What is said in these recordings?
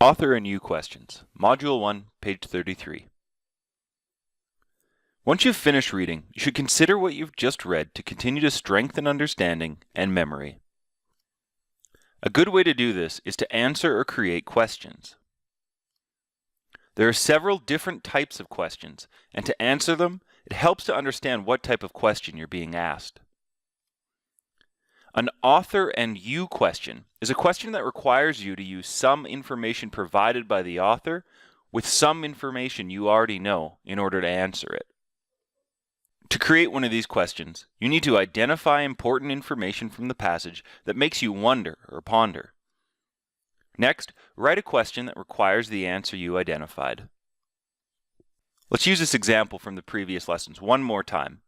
Author and you questions, Module 1, page 33. Once you've finished reading, you should consider what you've just read to continue to strengthen understanding and memory. A good way to do this is to answer or create questions. There are several different types of questions, and to answer them, it helps to understand what type of question you're being asked. An author and you question is a question that requires you to use some information provided by the author with some information you already know in order to answer it. To create one of these questions, you need to identify important information from the passage that makes you wonder or ponder. Next, write a question that requires the answer you identified. Let's use this example from the previous lessons one more time.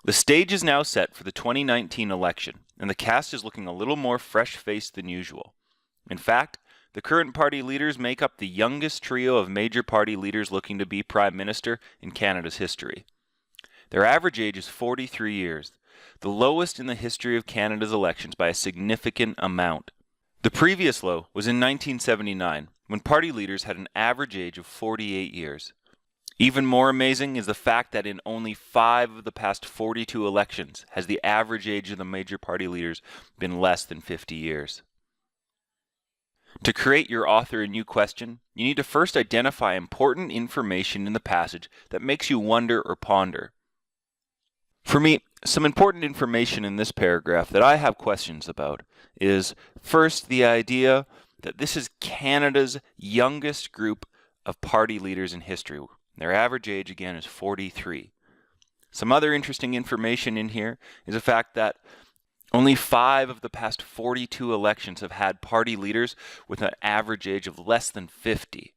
The stage is now set for the 2019 election, and the cast is looking a little more fresh-faced than usual. In fact, the current party leaders make up the youngest trio of major party leaders looking to be Prime Minister in Canada's history. Their average age is 43 years, the lowest in the history of Canada's elections by a significant amount. The previous low was in 1979, when party leaders had an average age of 48 years. Even more amazing is the fact that in only 5 of the past 42 elections has the average age of the major party leaders been less than 50 years. To create your author and you question, you need to first identify important information in the passage that makes you wonder or ponder. For me, some important information in this paragraph that I have questions about is, first, the idea that this is Canada's youngest group of party leaders in history. Their average age, again, is 43. Some other interesting information in here is the fact that only 5 of the past 42 elections have had party leaders with an average age of less than 50.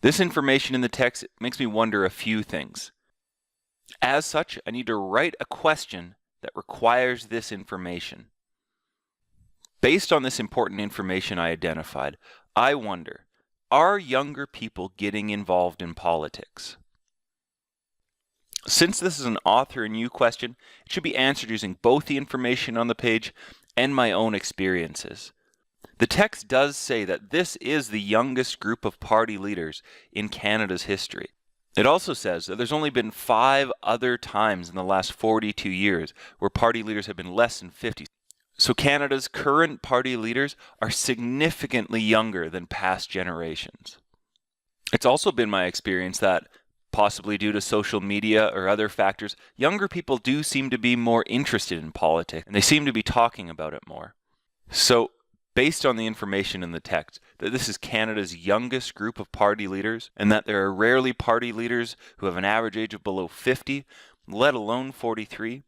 This information in the text makes me wonder a few things. As such, I need to write a question that requires this information. Based on this important information I identified, I wonder, are younger people getting involved in politics? Since this is an author and you question, it should be answered using both the information on the page and my own experiences. The text does say that this is the youngest group of party leaders in Canada's history. It also says that there's only been 5 other times in the last 42 years where party leaders have been less than 50. So Canada's current party leaders are significantly younger than past generations. It's also been my experience that, possibly due to social media or other factors, younger people do seem to be more interested in politics, and they seem to be talking about it more. So, based on the information in the text, that this is Canada's youngest group of party leaders, and that there are rarely party leaders who have an average age of below 50, let alone 43,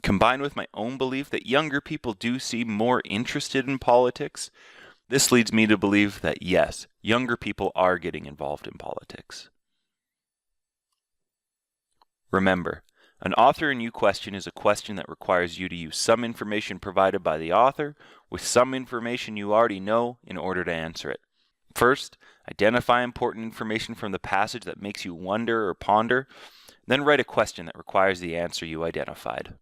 combined with my own belief that younger people do seem more interested in politics, this leads me to believe that yes, younger people are getting involved in politics. Remember, an author and you question is a question that requires you to use some information provided by the author with some information you already know in order to answer it. First, identify important information from the passage that makes you wonder or ponder, then write a question that requires the answer you identified.